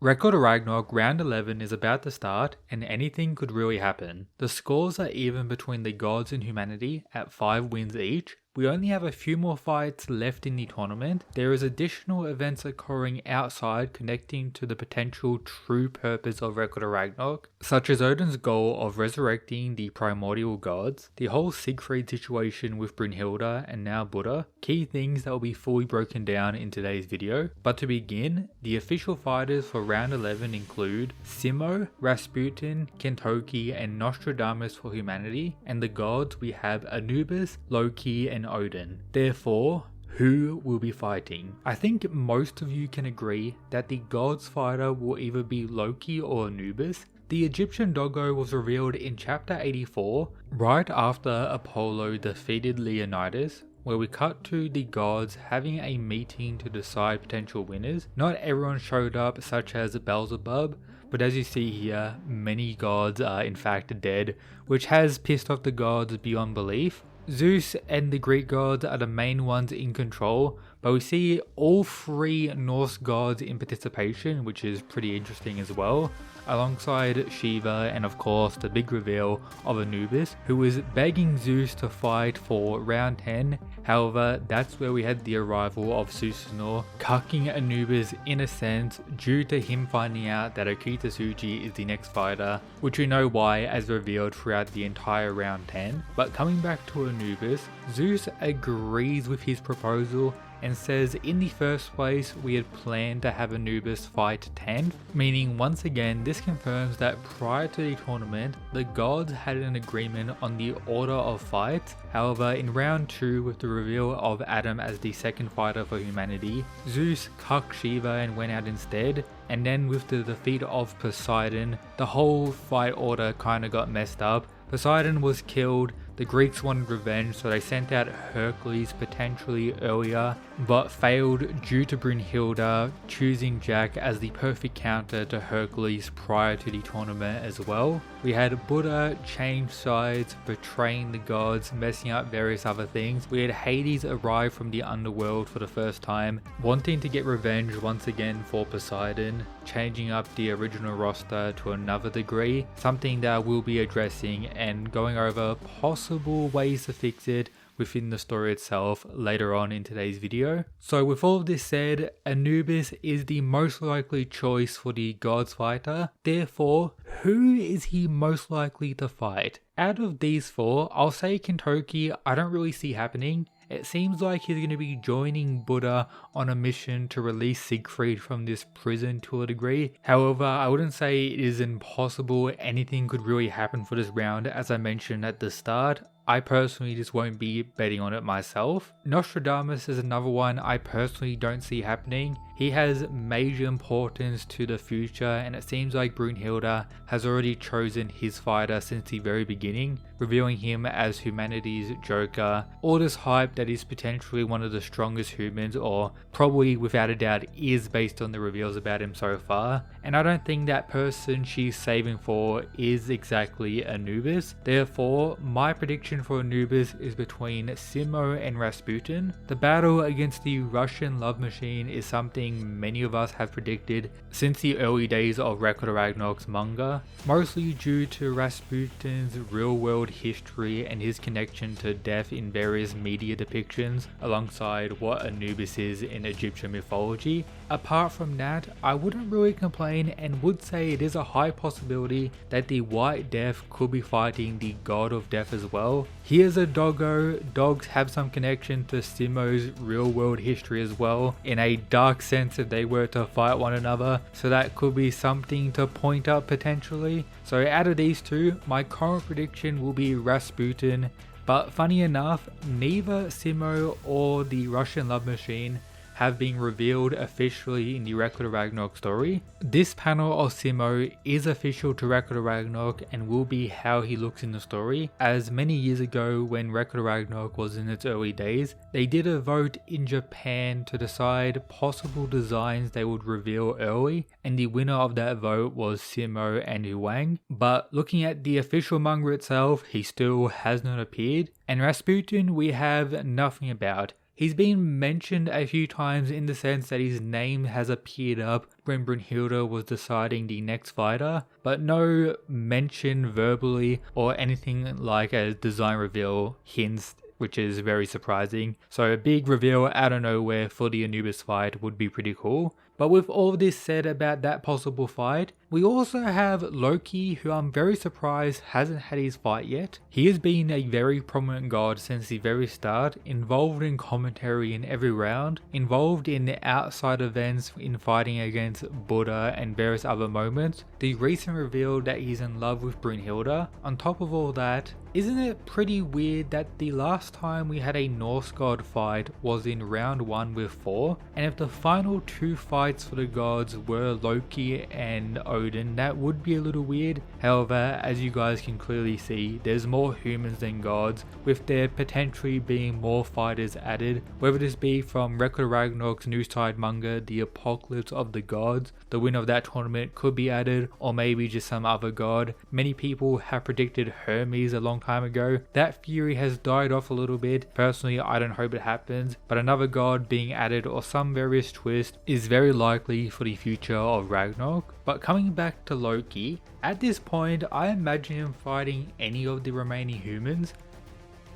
Record of Ragnarok round 11 is about to start and anything could really happen. The scores are even between the gods and humanity at 5 wins each. We only have a few more fights left in the tournament. There is additional events occurring outside connecting to the potential true purpose of Record of Ragnarok, such as Odin's goal of resurrecting the primordial gods, the whole Siegfried situation with Brunhilde and now Buddha, key things that will be fully broken down in today's video. But to begin, the official fighters for round 11 include Simo, Rasputin, Kentoki and Nostradamus for humanity, and the gods we have Anubis, Loki and Odin. Therefore, who will be fighting? I think most of you can agree that the gods fighter will either be Loki or Anubis. The Egyptian doggo was revealed in chapter 84, right after Apollo defeated Leonidas, where we cut to the gods having a meeting to decide potential winners. Not everyone showed up, such as Beelzebub, but as you see here, many gods are in fact dead, which has pissed off the gods beyond belief. Zeus and the Greek gods are the main ones in control, but we see all 3 Norse gods in participation, which is pretty interesting as well, alongside Shiva and of course the big reveal of Anubis, who is begging Zeus to fight for round 10. However, that's where we had the arrival of Susanoo, cucking Anubis in a sense due to him finding out that Okitsuchi is the next fighter, which we know why as revealed throughout the entire round 10. But coming back to Anubis, Zeus agrees with his proposal and says in the first place we had planned to have Anubis fight 10th, meaning once again this confirms that prior to the tournament the gods had an agreement on the order of fights. However, in round 2 with the reveal of Adam as the second fighter for humanity, Zeus cucked Shiva and went out instead, and then with the defeat of Poseidon, the whole fight order kinda got messed up. Poseidon was killed. The Greeks wanted revenge, so they sent out Hercules potentially earlier, but failed due to Brunhilde choosing Jack as the perfect counter to Hercules prior to the tournament as well. We had Buddha change sides, betraying the gods, messing up various other things. We had Hades arrive from the underworld for the first time, wanting to get revenge once again for Poseidon, changing up the original roster to another degree, something that we'll be addressing and going over possible ways to fix it within the story itself later on in today's video. So with all of this said, Anubis is the most likely choice for the gods fighter. Therefore, who is he most likely to fight? Out of these 4, I'll say Kentoki I don't really see happening. It seems like he's going to be joining Buddha on a mission to release Siegfried from this prison to a degree. However, I wouldn't say it is impossible anything could really happen for this round. As I mentioned at the start, I personally just won't be betting on it myself. Nostradamus is another one I personally don't see happening. He has major importance to the future, and it seems like Brunhilde has already chosen his fighter since the very beginning, revealing him as humanity's Joker. All this hype that he's potentially one of the strongest humans, or probably without a doubt is based on the reveals about him so far. And I don't think that person she's saving for is exactly Anubis. Therefore, my prediction for Anubis is between Simo and Rasputin. The battle against the Russian love machine is something many of us have predicted since the early days of Record of Ragnarok's manga, mostly due to Rasputin's real world history and his connection to death in various media depictions alongside what Anubis is in Egyptian mythology. Apart from that, I wouldn't really complain and would say it is a high possibility that the White Death could be fighting the God of Death as well. He is a doggo. Dogs have some connection to Simo's real world history as well, in a dark sense if they were to fight one another, so that could be something to point up potentially. So out of these 2, my current prediction will be Rasputin, but funny enough, neither Simo or the Russian love machine have been revealed officially in the Record of Ragnarok story. This panel of Simo is official to Record of Ragnarok and will be how he looks in the story, as many years ago when Record of Ragnarok was in its early days, they did a vote in Japan to decide possible designs they would reveal early, and the winner of that vote was Simo and Huang. But looking at the official manga itself, he still has not appeared, and Rasputin we have nothing about. He's been mentioned a few times in the sense that his name has appeared up when Brunhilde was deciding the next fighter, but no mention verbally or anything like a design reveal hints, which is very surprising. So a big reveal out of nowhere for the Anubis fight would be pretty cool. But with all this said about that possible fight, we also have Loki, who I'm very surprised hasn't had his fight yet. He has been a very prominent god since the very start, involved in commentary in every round, involved in the outside events in fighting against Buddha and various other moments. The recent reveal that he's in love with Brunhilde. On top of all that, isn't it pretty weird that the last time we had a Norse god fight was in round 1 with Thor, and if the final 2 fights for the gods were Loki and Odin, that would be a little weird. However, as you guys can clearly see, there's more humans than gods, with there potentially being more fighters added, whether this be from Record Ragnarok's new side manga, The Apocalypse of the Gods. The winner of that tournament could be added, or maybe just some other god. Many people have predicted Hermes a long time ago. That theory has died off a little bit. Personally, I don't hope it happens, but another god being added or some various twist is very likely for the future of Ragnarok. But coming back to Loki, at this point I imagine him fighting any of the remaining humans.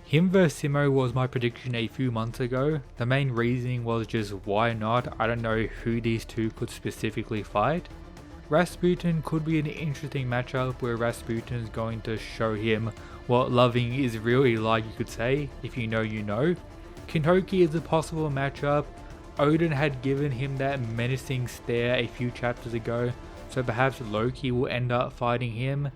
Him vs Simo was my prediction a few months ago. The main reasoning was just why not? I don't know who these two could specifically fight. Rasputin could be an interesting matchup where Rasputin is going to show him what loving is really like, you could say. If you know, you know. Kintoki is a possible matchup. Odin had given him that menacing stare a few chapters ago, so perhaps Loki will end up fighting him.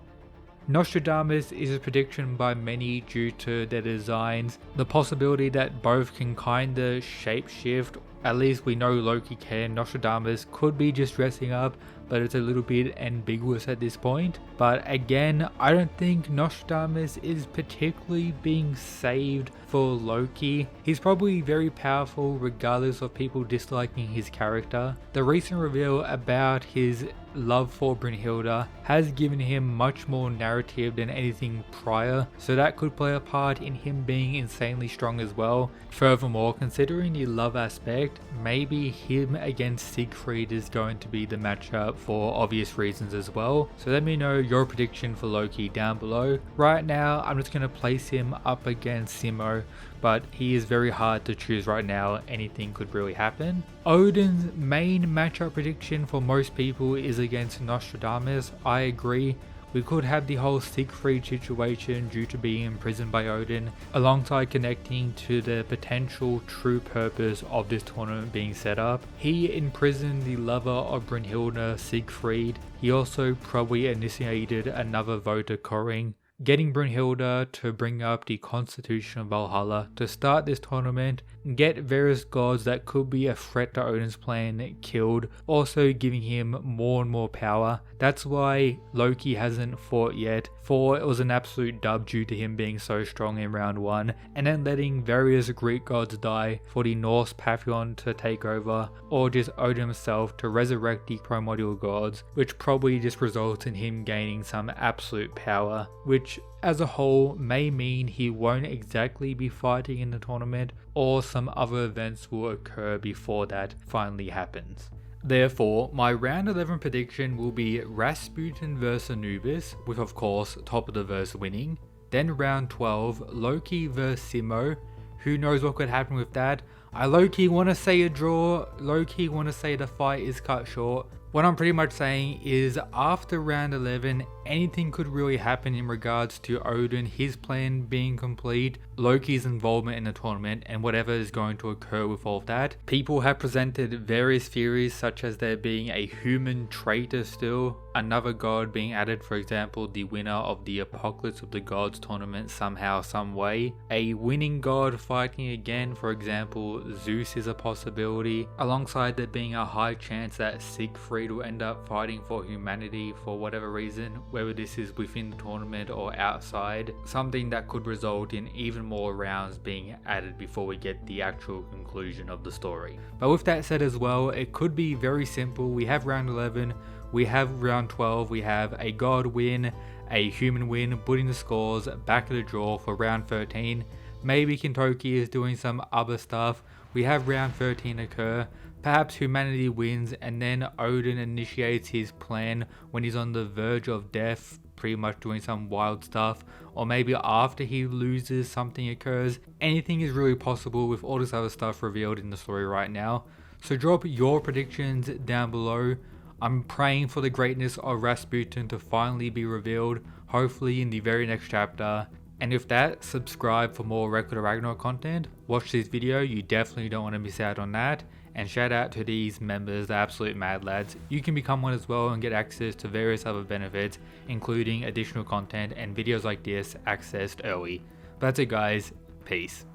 Nostradamus is a prediction by many due to their designs. The possibility that both can kinda shapeshift, at least we know Loki can. Nostradamus could be just dressing up, but it's a little bit ambiguous at this point. But again, I don't think Nostradamus is particularly being saved for Loki. He's probably very powerful regardless of people disliking his character. The recent reveal about his love for Brunhilde has given him much more narrative than anything prior, so that could play a part in him being insanely strong as well. Furthermore, considering the love aspect, maybe him against Siegfried is going to be the matchup for obvious reasons as well. So let me know your prediction for Loki down below. Right now, I'm just going to place him up against Simo, but he is very hard to choose right now. Anything could really happen. Odin's main matchup prediction for most people is against Nostradamus. I agree. We could have the whole Siegfried situation due to being imprisoned by Odin, alongside connecting to the potential true purpose of this tournament being set up. He imprisoned the lover of Brunhilde, Siegfried. He also probably initiated another vote occurring, getting Brunhilde to bring up the Constitution of Valhalla to start this tournament, get various gods that could be a threat to Odin's plan killed, also giving him more and more power. That's why Loki hasn't fought yet, for it was an absolute dub due to him being so strong in round 1, and then letting various Greek gods die for the Norse pantheon to take over, or just Odin himself to resurrect the primordial gods, which probably just results in him gaining some absolute power, which as a whole may mean he won't exactly be fighting in the tournament, or some other events will occur before that finally happens. Therefore, my round 11 prediction will be Rasputin vs Anubis, with of course top of the verse winning. Then round 12, Loki vs Simo. Who knows what could happen with that? I low-key want to say a draw, low-key want to say the fight is cut short. What I'm pretty much saying is after round 11, anything could really happen in regards to Odin, his plan being complete, Loki's involvement in the tournament, and whatever is going to occur with all of that. People have presented various theories, such as there being a human traitor still, another god being added, for example the winner of the Apocalypse of the Gods tournament somehow, some way, a winning god fighting again, for example Zeus is a possibility, alongside there being a high chance that Siegfried will end up fighting for humanity for whatever reason, whether this is within the tournament or outside, something that could result in even more rounds being added before we get the actual conclusion of the story. But with that said as well, it could be very simple. We have round 11, we have round 12, we have a god win, a human win, putting the scores back at the draw for round 13. Maybe Kintoki is doing some other stuff. We have round 13 occur. Perhaps humanity wins and then Odin initiates his plan when he's on the verge of death, pretty much doing some wild stuff. Or maybe after he loses, something occurs. Anything is really possible with all this other stuff revealed in the story right now. So drop your predictions down below. I'm praying for the greatness of Rasputin to finally be revealed, hopefully in the very next chapter. And with that, subscribe for more Record of Ragnarok content. Watch this video, you definitely don't want to miss out on that. And shout out to these members, the absolute mad lads. You can become one as well and get access to various other benefits, including additional content and videos like this accessed early. But that's it guys, peace.